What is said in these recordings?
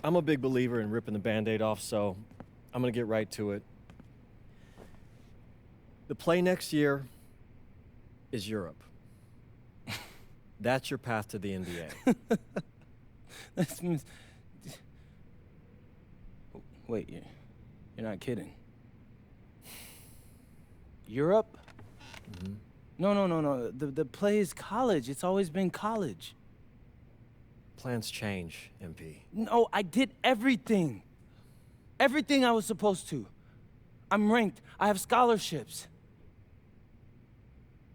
I'm a big believer in ripping the Band-Aid off, so I'm gonna get right to it. The play next year is Europe. That's your path to the NBA. That's, wait, you're not kidding. Europe? Mm-hmm. No. The play is college. It's always been college. Plans change, MP. No, I did everything. Everything I was supposed to. I'm ranked. I have scholarships.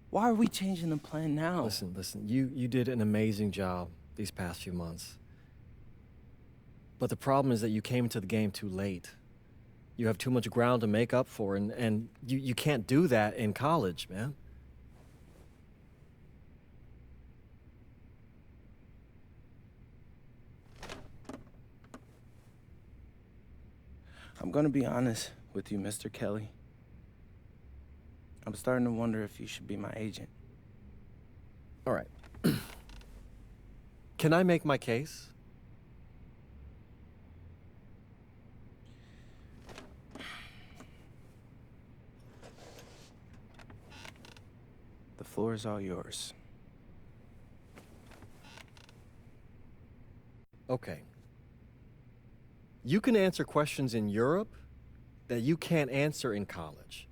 Why are we changing the plan now? Listen, you did an amazing job these past few months. But the problem is that you came into the game too late. You have too much ground to make up for, and you can't do that in college, man. I'm gonna be honest with you, Mr. Kelly. I'm starting to wonder if you should be my agent. All right. Can I make my case? The floor is all yours. Okay. You can answer questions in Europe that you can't answer in college.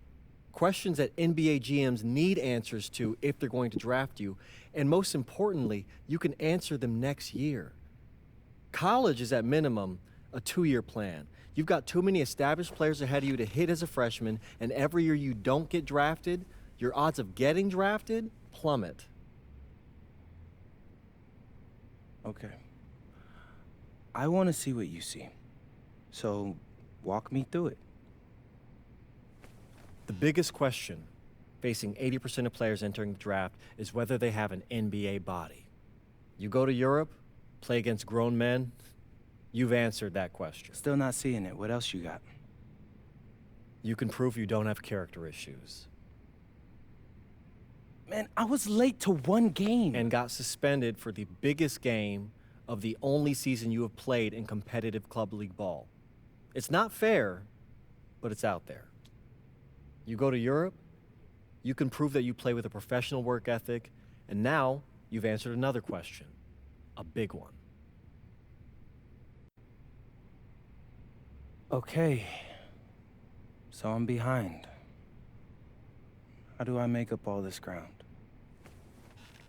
Questions that NBA GMs need answers to if they're going to draft you. And most importantly, you can answer them next year. College is at minimum a 2-year plan. You've got too many established players ahead of you to hit as a freshman, and every year you don't get drafted, your odds of getting drafted plummet. Okay. I want to see what you see. So, walk me through it. The biggest question facing 80% of players entering the draft is whether they have an NBA body. You go to Europe, play against grown men, you've answered that question. Still not seeing it. What else you got? You can prove you don't have character issues. Man, I was late to one game. And got suspended for the biggest game of the only season you have played in competitive club league ball. It's not fair, but it's out there. You go to Europe, you can prove that you play with a professional work ethic, and now you've answered another question, a big one. Okay. So I'm behind. How do I make up all this ground?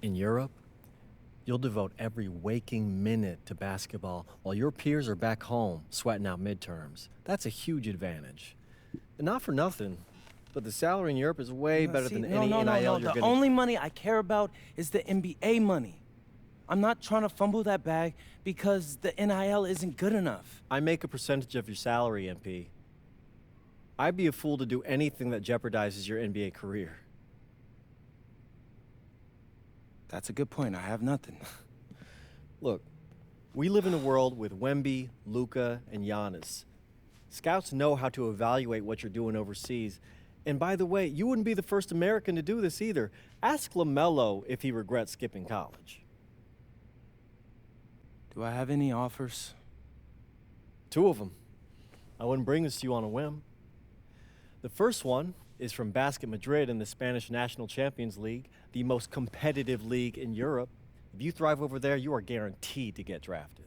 In Europe, you'll devote every waking minute to basketball while your peers are back home sweating out midterms. That's a huge advantage. And not for nothing, but the salary in Europe is way better than any NIL you're The gonna... only money I care about is the NBA money. I'm not trying to fumble that bag because the NIL isn't good enough. I make a percentage of your salary, MP. I'd be a fool to do anything that jeopardizes your NBA career. That's a good point. I have nothing. Look, we live in a world with Wemby, Luka, and Giannis. Scouts know how to evaluate what you're doing overseas. And by the way, you wouldn't be the first American to do this either. Ask LaMelo if he regrets skipping college. Do I have any offers? 2 of them. I wouldn't bring this to you on a whim. The first one is from Basket Madrid in the Spanish National Champions League, the most competitive league in Europe. If you thrive over there, you are guaranteed to get drafted.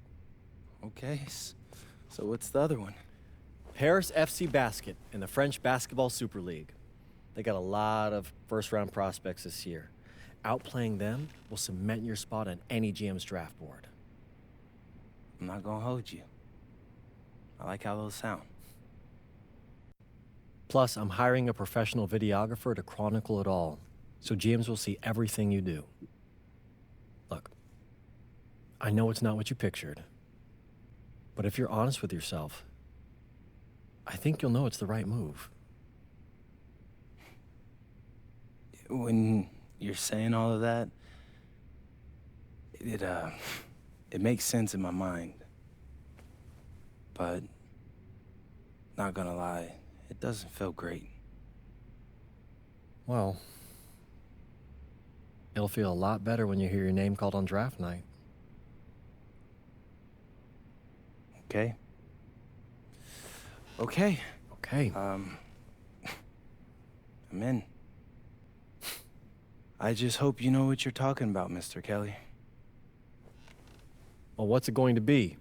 Okay, so what's the other one? Paris FC Basket in the French Basketball Super League. They got a lot of first-round prospects this year. Outplaying them will cement your spot on any GM's draft board. I'm not gonna hold you. I like how those sound. Plus, I'm hiring a professional videographer to chronicle it all, so GMs will see everything you do. Look, I know it's not what you pictured, but if you're honest with yourself, I think you'll know it's the right move. When you're saying all of that, it makes sense in my mind. But, not gonna lie, it doesn't feel great. Well, it'll feel a lot better when you hear your name called on draft night. Okay? Okay. Okay. I'm in. I just hope you know what you're talking about, Mr. Kelly. Well, what's it going to be?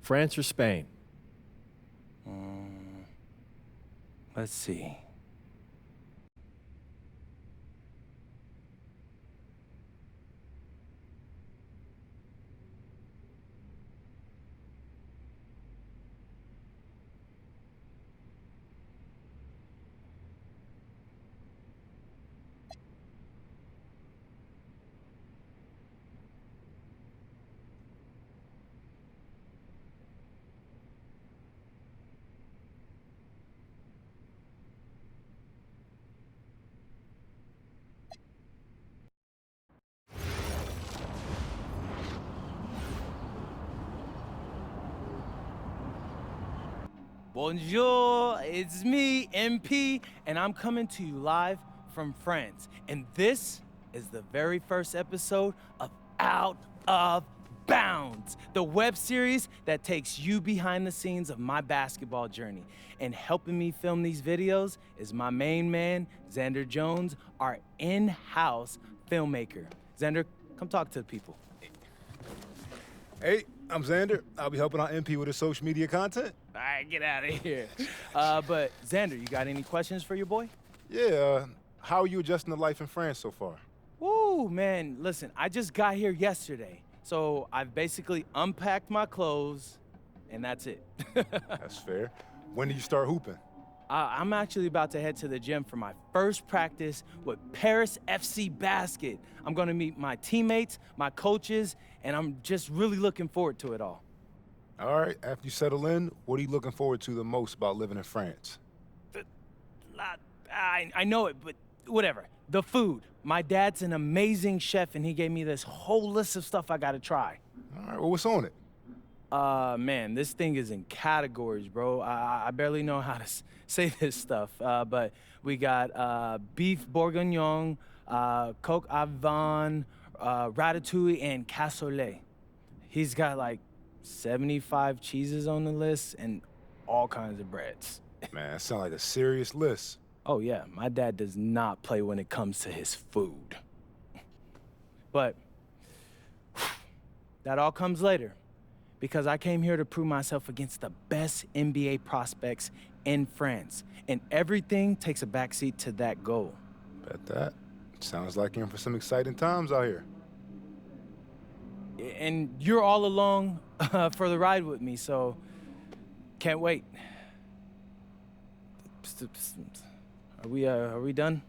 France or Spain? Let's see. Bonjour, it's me, MP, and I'm coming to you live from France. And this is the very first episode of Out of Bounds, the web series that takes you behind the scenes of my basketball journey. And helping me film these videos is my main man, Xander Jones, our in-house filmmaker. Xander, come talk to the people. Hey, I'm Xander. I'll be helping out MP with his social media content. All right, get out of here. But Xander, you got any questions for your boy? Yeah, how are you adjusting to life in France so far? Woo, man, listen, I just got here yesterday. So I've basically unpacked my clothes, and that's it. That's fair. When do you start hooping? I'm actually about to head to the gym for my first practice with Paris FC Basket. I'm gonna meet my teammates, my coaches, and I'm just really looking forward to it all. All right, after you settle in, what are you looking forward to the most about living in France? I know it, but whatever. The food. My dad's an amazing chef, and he gave me this whole list of stuff I gotta try. All right, well, what's on it? Man, this thing is in categories, bro. I barely know how to say this stuff, but we got beef bourguignon, coq au vin, ratatouille, and cassoulet. He's got like 75 cheeses on the list and all kinds of breads. Man, that sounds like a serious list. Oh yeah, my dad does not play when it comes to his food. But that all comes later, because I came here to prove myself against the best NBA prospects in France, and everything takes a backseat to that goal. Bet that. Sounds like you're in for some exciting times out here. And you're all along for the ride with me, so can't wait. Are we done?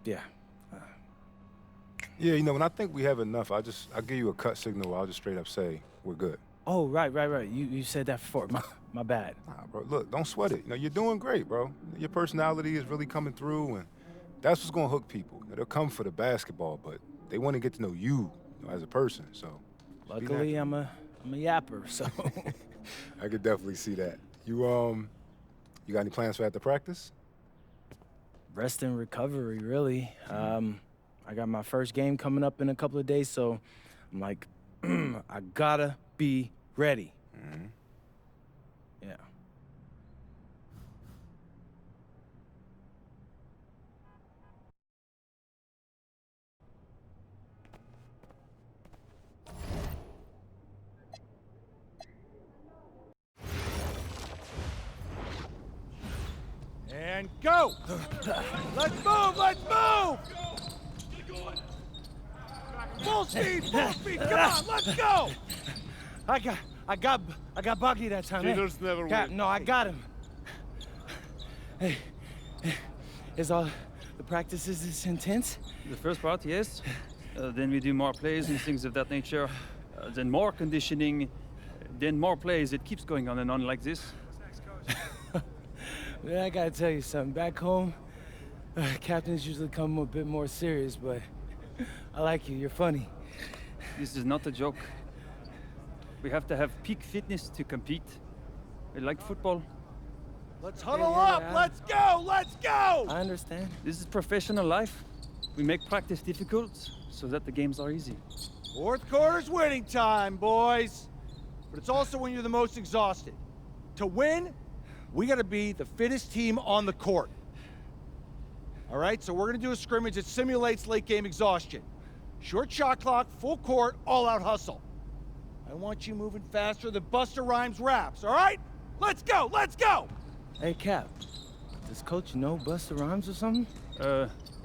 Yeah. Yeah, you know, when I think we have enough, I'll give you a cut signal. I'll just straight up say we're good. Oh, right. You said that before. My bad. Nah, bro, look, don't sweat it. You know, you're doing great, bro. Your personality is really coming through, and that's what's gonna hook people. You know, they'll come for the basketball, but they want to get to know you, as a person. So, luckily, I'm a yapper, so. I could definitely see that. You got any plans for after practice? Rest and recovery, really. I got my first game coming up in a couple of days, so I'm like, I gotta be ready. Mm-hmm. Yeah. And go! Let's move! Let's move! Full speed! Full speed! Come on, let's go! I got Bucky that time. Cheaters never win. No, I got him. Hey, is all the practices this intense? The first part, yes. Then we do more plays and things of that nature. Then more conditioning. Then more plays. It keeps going on and on like this. Man, I gotta tell you something. Back home, captains usually come a bit more serious, but I like you. You're funny. This is not a joke. We have to have peak fitness to compete. Like football. Let's huddle Yeah, up! yeah. Let's go! Let's go! I understand. This is professional life. We make practice difficult so that the games are easy. Fourth quarter's winning time, boys. But it's also when you're the most exhausted. To win, we gotta be the fittest team on the court. All right, so we're gonna do a scrimmage that simulates late game exhaustion. Short shot clock, full court, all out hustle. I want you moving faster than Busta Rhymes raps, all right? Let's go, let's go! Hey, Cap. Does Coach know Busta Rhymes or something?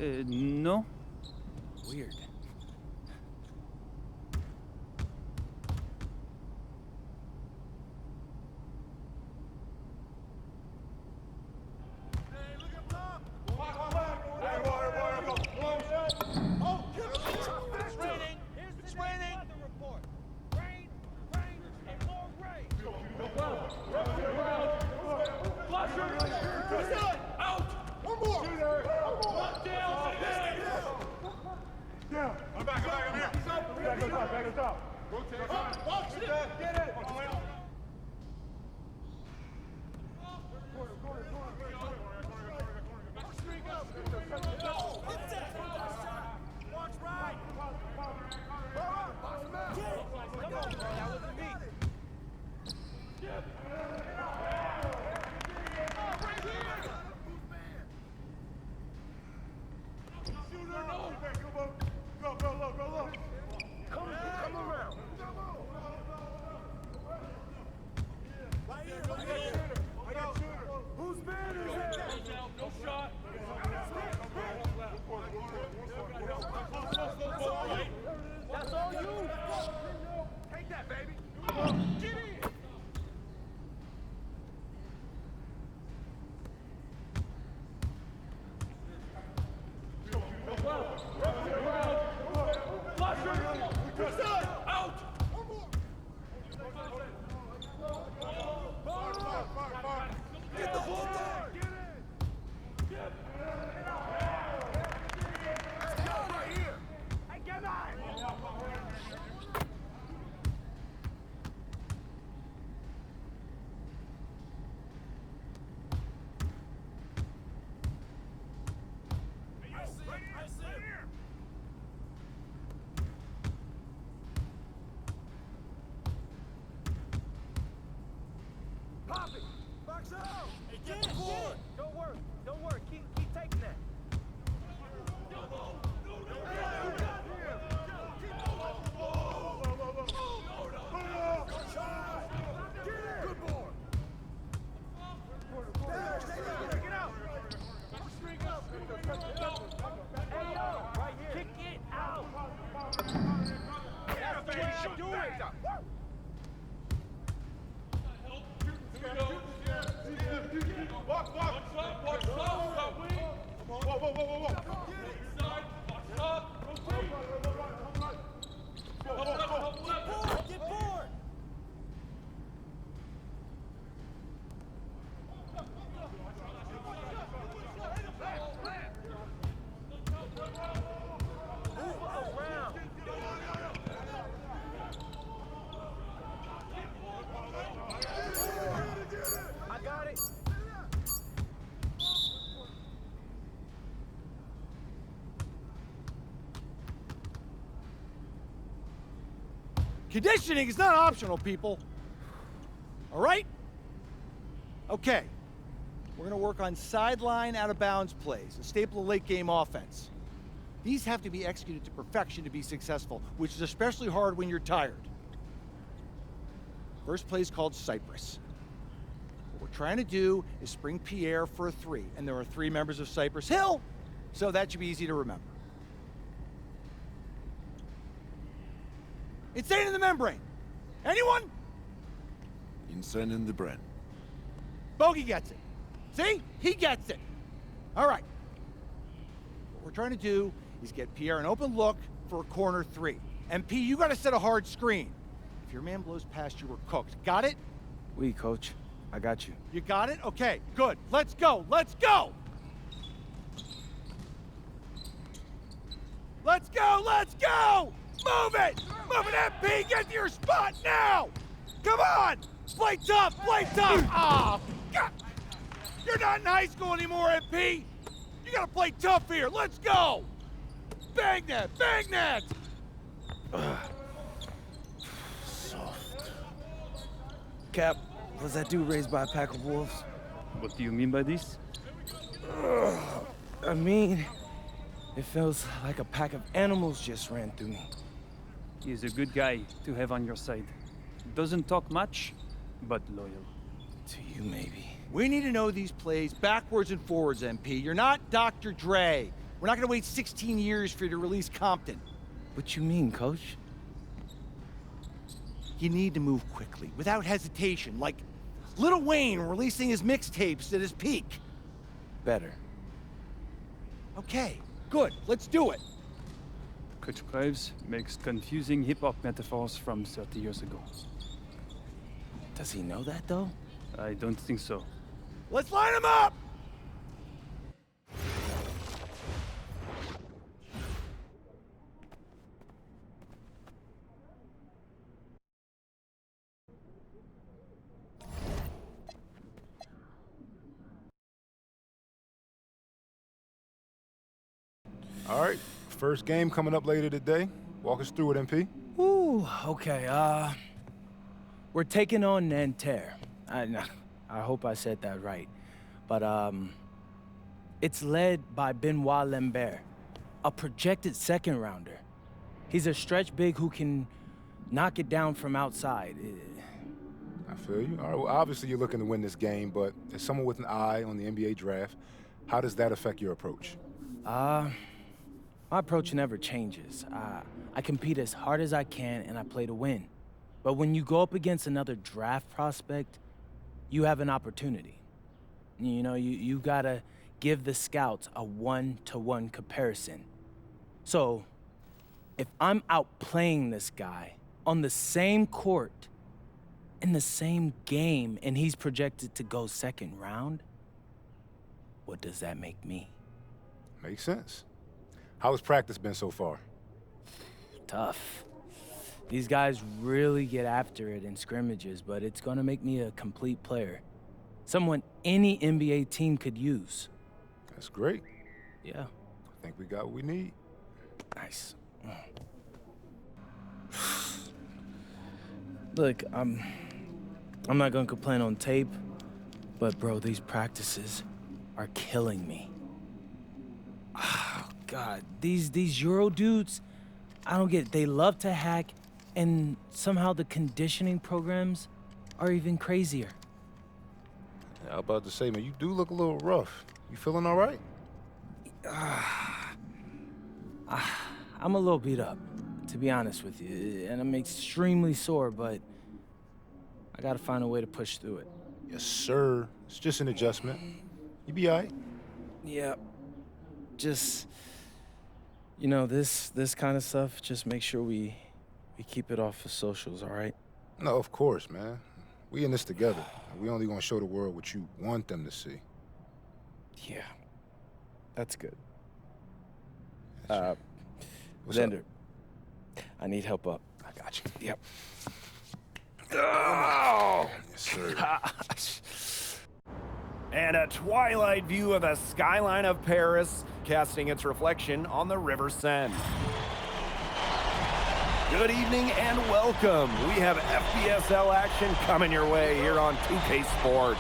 No. Weird. It's raining! Rain, and more rain! Out! One more! One down! Down! I'm back, I'm here! Back us up! Rotate! Box it! Get it! Watch right! That's all you! Take that, baby! Get in! Out! Get the ball down! Get in! Right here! Hey, get back! Poppy! Box out! Hey, get the board! Don't worry. Keep taking that. Good board! Get out! Hey, yo! Right here! Kick it out! That's the way I do it! Get bored! Move around! I got it! Conditioning is not optional, people. All right? Okay. We're going to work on sideline out-of-bounds plays, a staple of late-game offense. These have to be executed to perfection to be successful, which is especially hard when you're tired. First play is called Cypress. What we're trying to do is spring Pierre for a three, and there are 3 members of Cypress Hill, so that should be easy to remember. Insane in the membrane. Anyone? Insane in the brain. Bogey gets it. See? He gets it. All right. What we're trying to do is get Pierre an open look for a corner 3. MP, you got to set a hard screen. If your man blows past you, we're cooked. Got it? Oui, Coach. I got you. You got it? Okay, good. Let's go. Let's go. Let's go. Let's go. Move it. Move it, MP. Get to your spot now. Come on. Play tough. Play tough. Ah, God. You're not in high school anymore, MP. You got to play tough here. Let's go. Bang that. Bang that. Cap, was that dude raised by a pack of wolves? What do you mean by this? I mean, it feels like a pack of animals just ran through me. He's a good guy to have on your side. Doesn't talk much, but loyal. To you, maybe. We need to know these plays backwards and forwards, MP. You're not Dr. Dre. We're not gonna wait 16 years for you to release Compton. What you mean, Coach? You need to move quickly, without hesitation, like Lil Wayne releasing his mixtapes at his peak. Better. Okay, good, let's do it. Coach Graves makes confusing hip-hop metaphors from 30 years ago. Does he know that, though? I don't think so. Let's line them up! All right, first game coming up later today. Walk us through it, MP. Ooh, okay, we're taking on Nanterre. I hope I said that right. But, it's led by Benoit Lambert, a projected second rounder. He's a stretch big who can knock it down from outside. I feel you. All right, well, obviously you're looking to win this game, but as someone with an eye on the NBA draft, how does that affect your approach? My approach never changes. I compete as hard as I can and I play to win. But when you go up against another draft prospect, you have an opportunity. You know, you gotta give the scouts a one-to-one comparison. So, if I'm outplaying this guy on the same court, in the same game, and he's projected to go second round, what does that make me? Makes sense. How has practice been so far? Tough. These guys really get after it in scrimmages, but it's gonna make me a complete player. Someone any NBA team could use. That's great. Yeah. I think we got what we need. Nice. Look, I'm not gonna complain on tape, but bro, these practices are killing me. Oh, God, these Euro dudes, I don't get it. They love to hack, and somehow the conditioning programs are even crazier. Yeah, I was about to say, man, you do look a little rough. You feeling all right? I'm a little beat up, to be honest with you, and I'm extremely sore, but I gotta find a way to push through it. Yes, sir. It's just an adjustment. You be all right. Yeah, just, you know, this kind of stuff, just make sure we keep it off of socials, all right? No, of course, man. We in this together. We only gonna show the world what you want them to see. Yeah, that's good. What's up? Xander, I need help up. I got you. Yep. Oh! Yes, sir. And a twilight view of the skyline of Paris, casting its reflection on the River Seine. Good evening and welcome. We have FPSL action coming your way here on 2K Sports.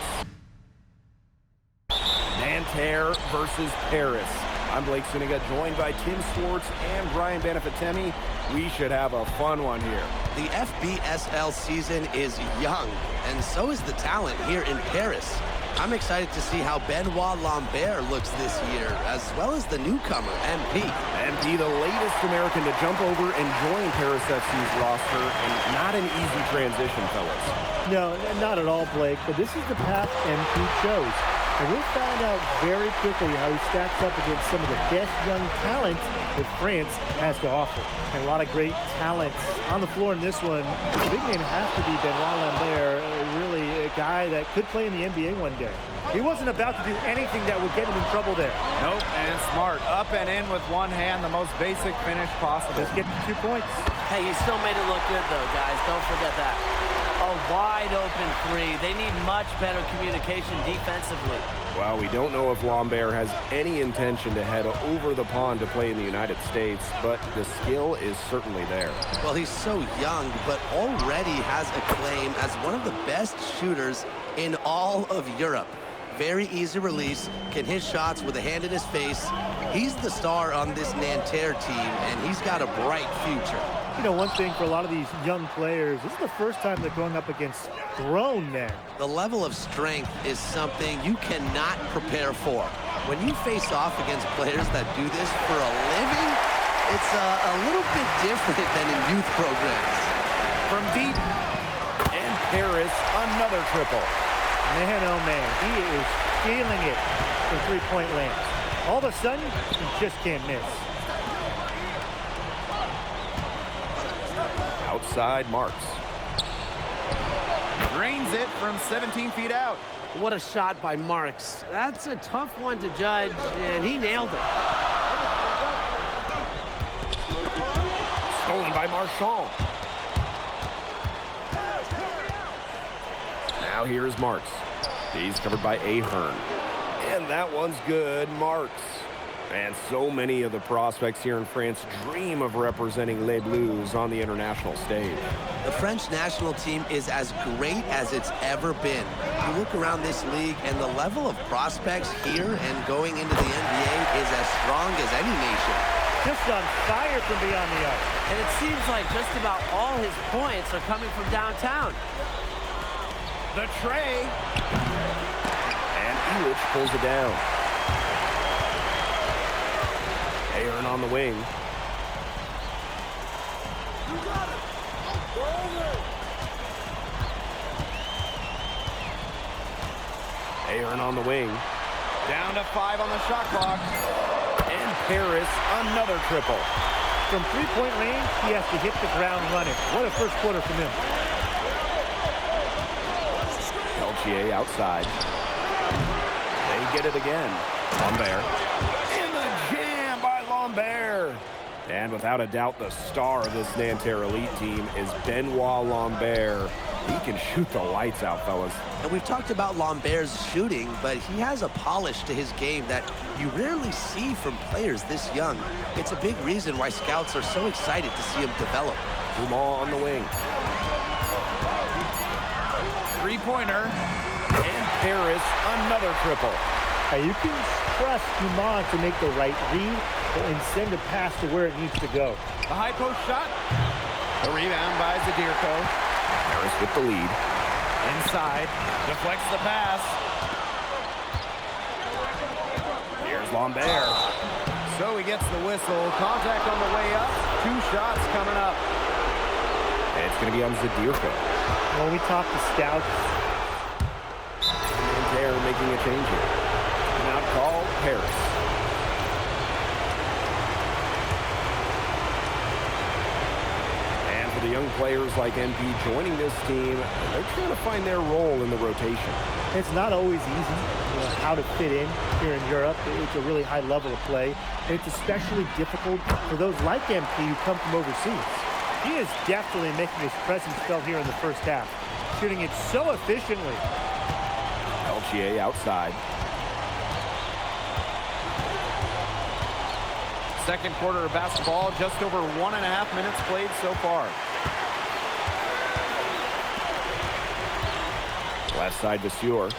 Nanterre versus Paris. I'm Blake Suniga, joined by Tim Swartz and Brian Banafitemi. We should have a fun one here. The FBSL season is young, and so is the talent here in Paris. I'm excited to see how Benoit Lambert looks this year, as well as the newcomer, MP. MP, the latest American to jump over and join Paris FC's roster, and not an easy transition, fellas. No, not at all, Blake, but this is the path MP chose. And we'll find out very quickly how he stacks up against some of the best young talent that France has to offer. And a lot of great talent on the floor in this one. The big name has to be Benoit Lambert, really a guy that could play in the NBA one day. He wasn't about to do anything that would get him in trouble there. Nope, and smart. Up and in with one hand, the most basic finish possible. Just get the 2 points. Hey, he still made it look good, though, guys. Don't forget that. Oh, wide open three. They need much better communication defensively. Well, we don't know if Lambert has any intention to head over the pond to play in the United States, but the skill is certainly there. Well, he's so young, but already has a claim as one of the best shooters in all of Europe. Very easy release, can hit shots with a hand in his face. He's the star on this Nanterre team, and he's got a bright future. You know, one thing for a lot of these young players, this is the first time they're going up against grown men. The level of strength is something you cannot prepare for. When you face off against players that do this for a living, it's a little bit different than in youth programs. From deep, and Paris, another triple. Man, oh man, he is feeling it from three-point land. All of a sudden, he just can't miss. Outside Marks. Drains it from 17 feet out. What a shot by Marks. That's a tough one to judge, and he nailed it. Stolen by Marchand. Now here's Marks. He's covered by Ahern. And that one's good. Marks. And so many of the prospects here in France dream of representing Les Bleus on the international stage. The French national team is as great as it's ever been. You look around this league, and the level of prospects here and going into the NBA is as strong as any nation. Just on fire from beyond the arc. And it seems like just about all his points are coming from downtown. The tray. And Illich pulls it down. Ahern on the wing. Ahern on the wing. Down to 5 on the shot clock. And Paris, another triple. From three-point range, he has to hit the ground running. What a first quarter from him. Peltier outside. They get it again. Lambert. In the jam by Lambert. And without a doubt, the star of this Nanterre elite team is Benoit Lambert. He can shoot the lights out, fellas. And we've talked about Lambert's shooting, but he has a polish to his game that you rarely see from players this young. It's a big reason why scouts are so excited to see him develop. Dumas on the wing. Three-pointer. And Paris, another triple. Now you can trust Dumas to make the right read and send a pass to where it needs to go. A high post shot. A rebound by Zadirko. Paris with the lead. Inside. Deflects the pass. Here's Lambert. So he gets the whistle. Contact on the way up. 2 shots coming up. And it's going to be on Zadirko. When we talk to scouts, Nanterre making a change here. Now call Paris. And for the young players like MP joining this team, they're trying to find their role in the rotation. it's not always easy, how to fit in here in Europe. It's a really high level of play. And it's especially difficult for those like MP who come from overseas. He is definitely making his presence felt here in the first half, shooting it so efficiently. Peltier outside. Second quarter of basketball, just over 1.5 minutes played so far. Left side to Sueur.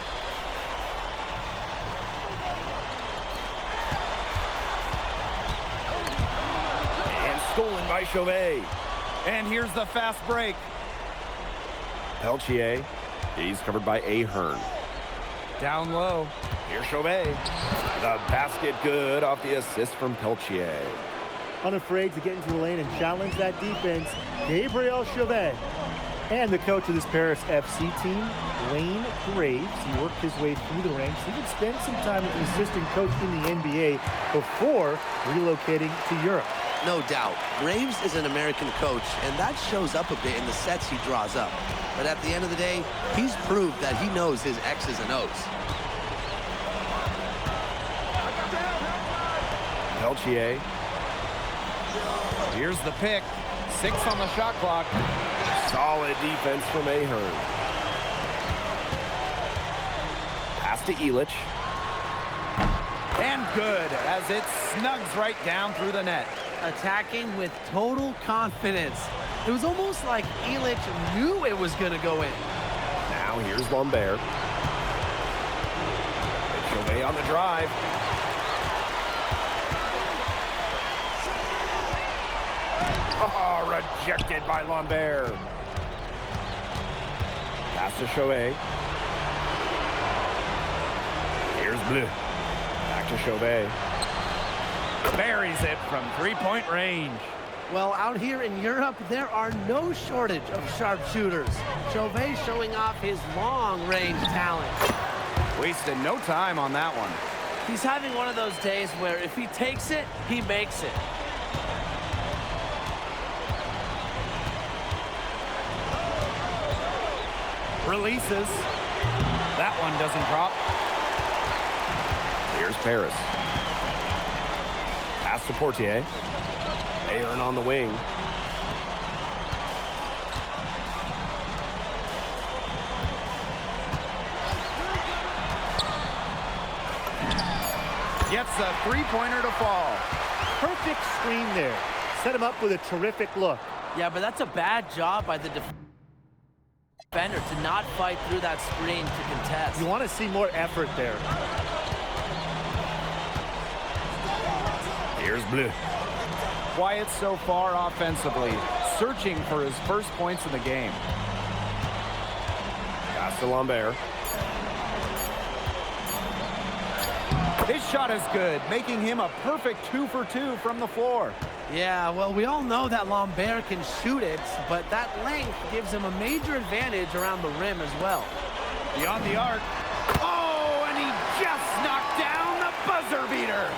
And stolen by Chauvet. And here's the fast break. Peltier. He's covered by Ahern. Down low. Here's Chauvet. The basket good off the assist from Peltier. Unafraid to get into the lane and challenge that defense, Gabriel Chauvet. And the coach of this Paris FC team, Wayne Graves. He worked his way through the ranks. He would spend some time as an assistant coach in the NBA before relocating to Europe. No doubt. Graves is an American coach, and that shows up a bit in the sets he draws up. But at the end of the day, he's proved that he knows his X's and O's. Peltier. Here's the pick. 6 on the shot clock. Solid defense from Ahern. Pass to Elich. And good, as it snugs right down through the net. Attacking with total confidence. It was almost like Elich knew it was going to go in. Now here's Lambert. Chauvet on the drive. Oh, rejected by Lambert. Pass to Chauvet. Here's Bleu. Back to Chauvet. Buries it from three-point range. Well, out here in Europe, there are no shortage of sharpshooters. Chauvet showing off his long-range talent. Wasted no time on that one. He's having one of those days where if he takes it, he makes it. Releases. That one doesn't drop. Here's Paris. Pass to Portier. Aaron on the wing. Gets a three-pointer to fall. Perfect screen there. Set him up with a terrific look. Yeah, but that's a bad job by the defender to not fight through that screen to contest. You want to see more effort there. Here's Bleu. Quiet so far offensively, searching for his first points in the game. Pass to Lambert. His shot is good, making him a perfect 2 for 2 from the floor. Yeah, well, we all know that Lambert can shoot it, but that length gives him a major advantage around the rim as well. Beyond the arc. Oh, and he just knocked down the buzzer beater.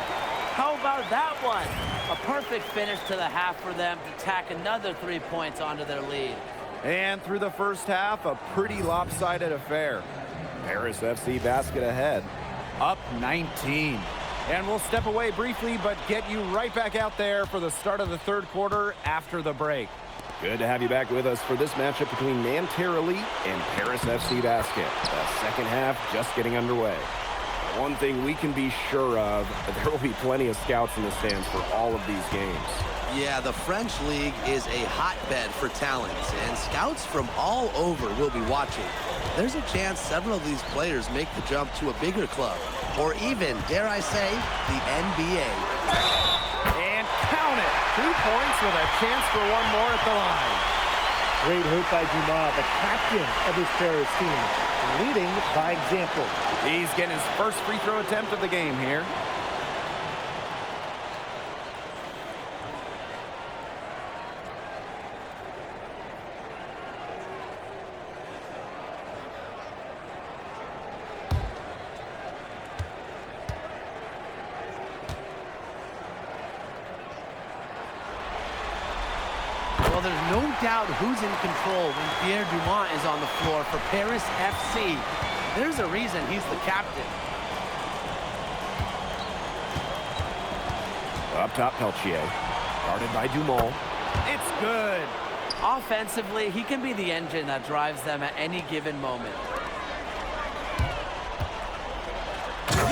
How about that one? A perfect finish to the half for them to tack another 3 points onto their lead. And through the first half, a pretty lopsided affair. Paris FC basket ahead. Up 19. And we'll step away briefly, but get you right back out there for the start of the third quarter after the break. Good to have you back with us for this matchup between Nanterre Elite and Paris FC Basket. The second half just getting underway. One thing we can be sure of, there will be plenty of scouts in the stands for all of these games. Yeah, the French league is a hotbed for talent, and scouts from all over will be watching. There's a chance several of these players make the jump to a bigger club, or even, dare I say, the NBA. And count it. 2 points with a chance for one more at the line. Great hoop by Dumas, the captain of his Paris team, leading by example. He's getting his first free throw attempt of the game here. Well, there's no doubt who's in control when Pierre Dumont is on the floor for Paris FC. There's a reason he's the captain. Up top, Peltier. Guarded by Dumont. It's good. Offensively, he can be the engine that drives them at any given moment.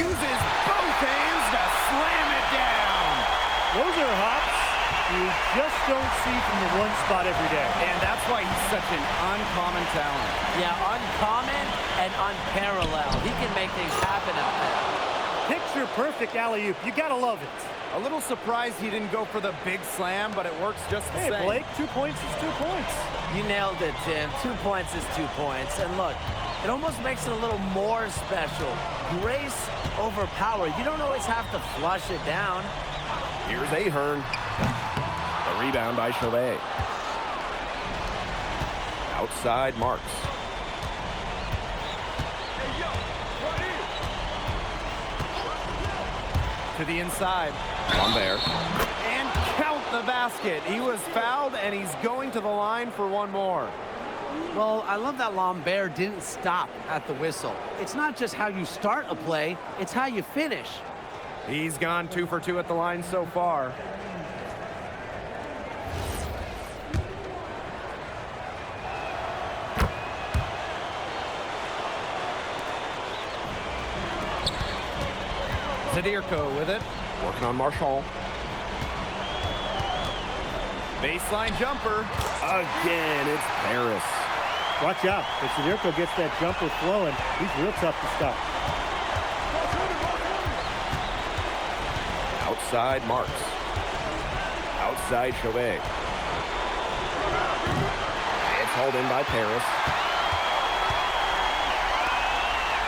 Uses both hands to slam it down. Those are hops you just don't see from the one spot every day. And that's why he's such an uncommon talent. Yeah, uncommon and unparalleled. He can make things happen out there. Picture perfect alley-oop. You gotta love it. A little surprised he didn't go for the big slam, but it works just the Hey, same. Blake, 2 points is 2 points. You nailed it, Tim. 2 points is 2 points. And look, it almost makes it a little more special. Grace over power. You don't always have to flush it down. Here's Ahern. A rebound by Chauvet. Outside Marks. To the inside. Lambert. And count the basket. He was fouled, and he's going to the line for one more. Well, I love that Lambert didn't stop at the whistle. It's not just how you start a play, it's how you finish. He's gone 2 for 2 at the line so far. Zadirko with it. Working on Marshall. Baseline jumper. Again, it's Paris. Watch out. If Zadirko gets that jumper flowing, he's real tough to stop. Outside Marks. Outside Chauvet. It's hauled in by Paris.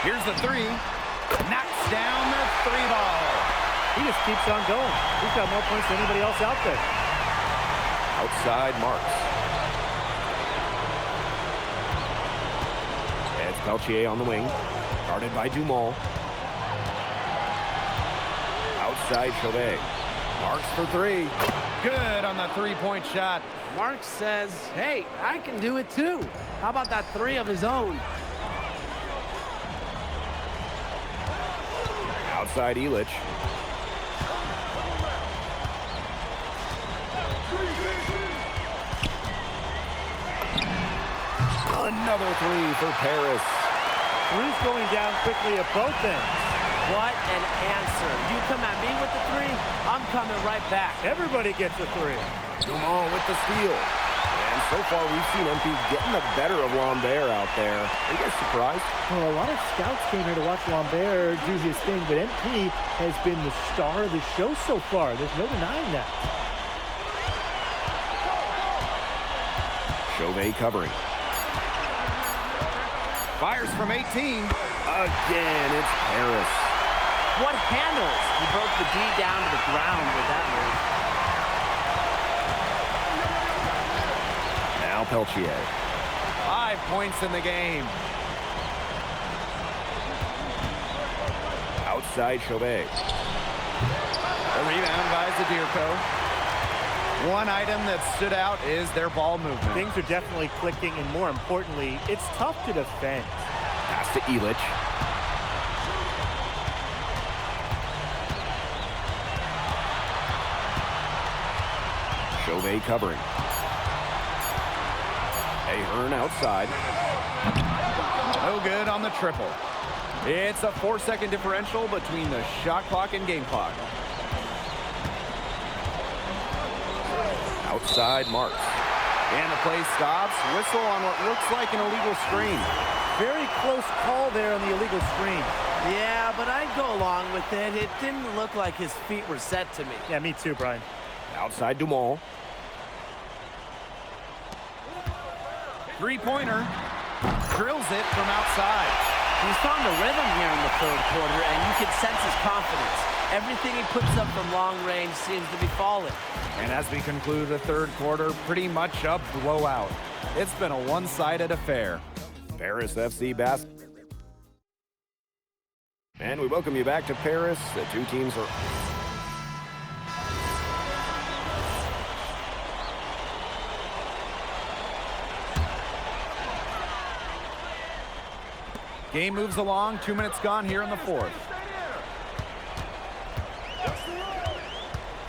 Here's the three. Knocks down the three ball. He just keeps on going. He's got more points than anybody else out there. Outside Marks. It's Peltier on the wing. Guarded by Dumont. Outside Chauvet. Marks for three. Good on the three-point shot. Mark says, hey, I can do it too. How about that three of his own? Outside Elich. Another three for Paris. Three's going down quickly at both ends. What an answer. You come at me with the three, I'm coming right back. Everybody gets a three. Dumont with the steal. And so far, we've seen MP getting the better of Lambert out there. Are you guys surprised? Well, a lot of scouts came here to watch Lambert do his thing, but MP has been the star of the show so far. There's no denying that. Chauvet covering. Fires from 18. Again, it's Paris. What handles? He broke the D down to the ground with that move. Now Peltier. 5 points in the game. Outside Chauvet. A rebound by Zadirko. One item that stood out is their ball movement. Things are definitely clicking, and more importantly, it's tough to defend. Pass to Elich. Chauvet covering. Ahern outside. No good on the triple. It's a 4-second differential between the shot clock and game clock. Outside Marks. And the play stops. Whistle on what looks like an illegal screen. Very close call there on the illegal screen. Yeah, but I'd go along with it. It didn't look like his feet were set to me. Yeah, me too, Brian. Outside Dumont. Three-pointer. Drills it from outside. He's found a rhythm here in the third quarter, and you can sense his confidence. Everything he puts up from long range seems to be falling. And as we conclude the third quarter, pretty much a blowout. It's been a one-sided affair. Paris FC basket. And we welcome you back to Paris. The two teams are... Game moves along. 2 minutes gone here in the fourth.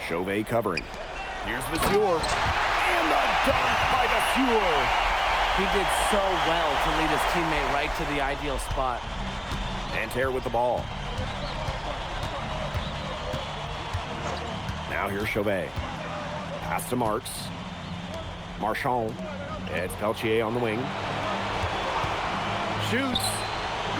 Chauvet covering. Here's Monsieur. And the dunk by Monsieur. He did so well to lead his teammate right to the ideal spot. Nanterre with the ball. Now here's Chauvet. Pass to Marks. Marchand. It's Peltier on the wing. Shoots.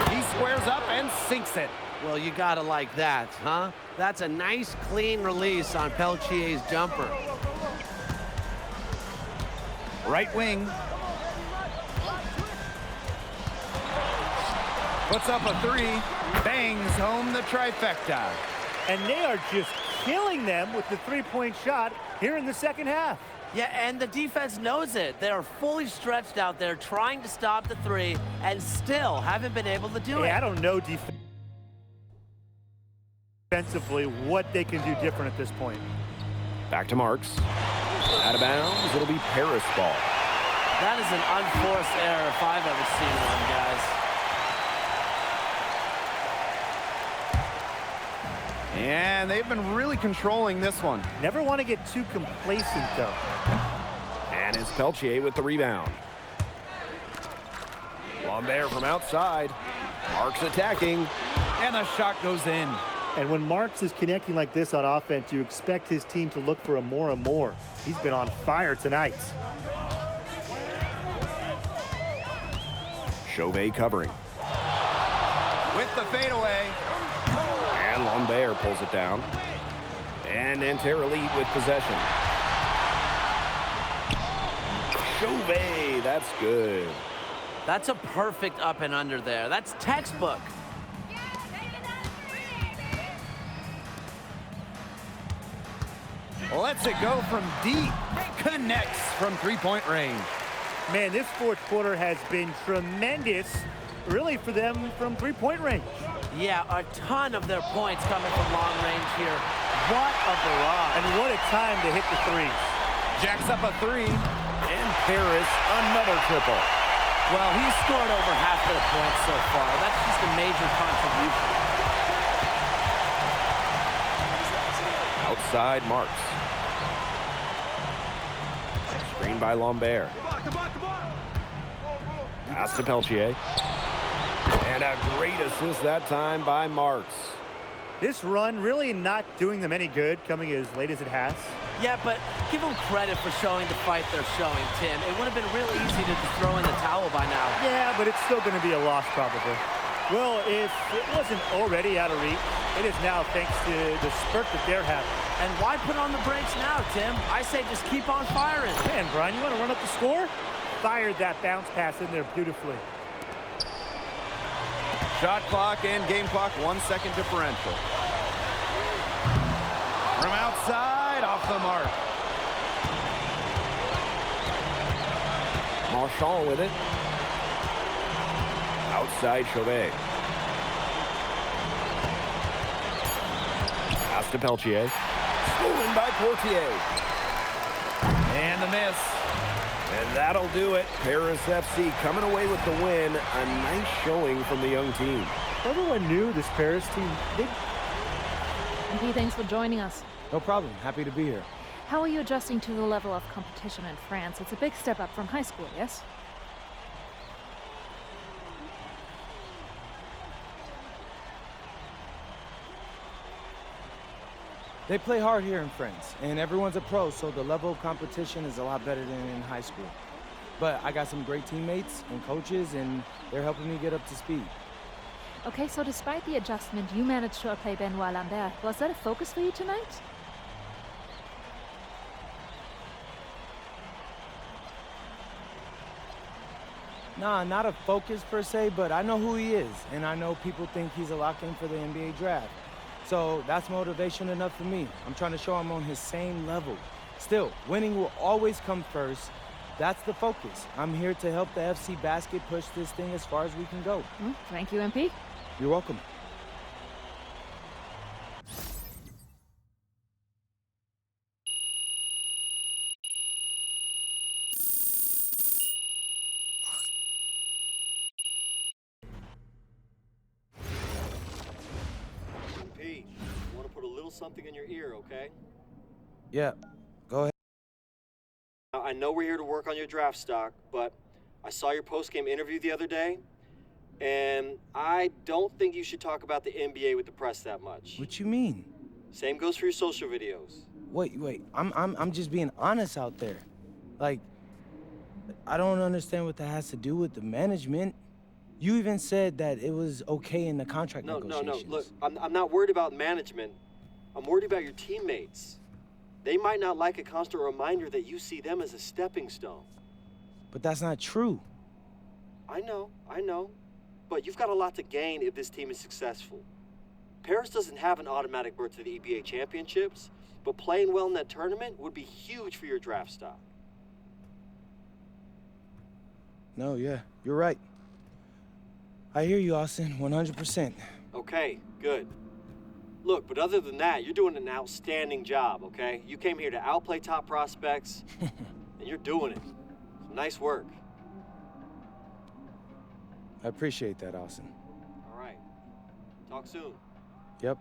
He squares up and sinks it. Well, you gotta like that, huh? That's a nice, clean release on Peltier's jumper. Right wing. Puts up a three. Bangs home the trifecta. And they are just killing them with the three-point shot here in the second half. Yeah, and the defense knows it. They are fully stretched out there trying to stop the three and still haven't been able to do it. I don't know defensively what they can do different at this point. Back to Marks. Out of bounds. It'll be Paris ball. That is an unforced error if I've ever seen one, guys. And they've been really controlling this one. Never want to get too complacent, though. And it's Peltier with the rebound. Lambert from outside. Marks attacking. And the shot goes in. And when Marks is connecting like this on offense, you expect his team to look for a more and more. He's been on fire tonight. Chauvet covering. With the fadeaway. And Lambert pulls it down. And Interelite with possession. Chauvet, that's good. That's a perfect up and under there. That's textbook. Lets it go from deep. Connects from three-point range. Man, this fourth quarter has been tremendous, really, for them from three-point range. Yeah, a ton of their points coming from long range here. What a barrage. And what a time to hit the threes. Jacks up a three. And Paris, another triple. Well, he's scored over half their points so far. That's just a major contribution. Outside Marks. Screen by Lambert. Pass to Peltier. And a great assist that time by Marks. This run really not doing them any good, coming as late as it has. Yeah, but give them credit for showing the fight they're showing, Tim. It would have been real easy to just throw in the towel by now. Yeah, but it's still going to be a loss, probably. Well, if it wasn't already out of reach, it is now thanks to the spurt that they're having. And why put on the brakes now, Tim? I say just keep on firing. Man, Brian, you want to run up the score? Fired that bounce pass in there beautifully. Shot clock and game clock, 1 second differential. From outside, off the mark. Marchand with it. Outside Chauvet. Pass to Peltier. Stolen by Portier. And the miss. And that'll do it. Paris FC coming away with the win. A nice showing from the young team. Everyone knew this Paris team. MP, thanks for joining us. No problem. Happy to be here. How are you adjusting to the level of competition in France? It's a big step up from high school, yes? They play hard here in France, and everyone's a pro, so the level of competition is a lot better than in high school. But I got some great teammates and coaches, and they're helping me get up to speed. Okay, so despite the adjustment, you managed to outplay Benoit Lambert. Was that a focus for you tonight? Nah, not a focus per se, but I know who he is, and I know people think he's a lock-in for the NBA draft. So that's motivation enough for me. I'm trying to show I'm on his same level. Still, winning will always come first. That's the focus. I'm here to help the FC Basket push this thing as far as we can go. Thank you, MP. You're welcome. Pete, I want to put a little something in your ear, okay? Yeah, go ahead. Now, I know we're here to work on your draft stock, but I saw your post-game interview the other day, and I don't think you should talk about the NBA with the press that much. What you mean? Same goes for your social videos. Wait. I'm just being honest out there. Like, I don't understand what that has to do with the management. You even said that it was okay in the contract negotiations. No. Look, I'm not worried about management. I'm worried about your teammates. They might not like a constant reminder that you see them as a stepping stone. But that's not true. I know. But you've got a lot to gain if this team is successful. Paris doesn't have an automatic berth to the EBA championships, but playing well in that tournament would be huge for your draft stock. No, yeah, you're right. I hear you, Austin, 100%. Okay, good. Look, but other than that, you're doing an outstanding job, okay? You came here to outplay top prospects, and you're doing it. Nice work. I appreciate that, Austin. All right. Talk soon. Yep.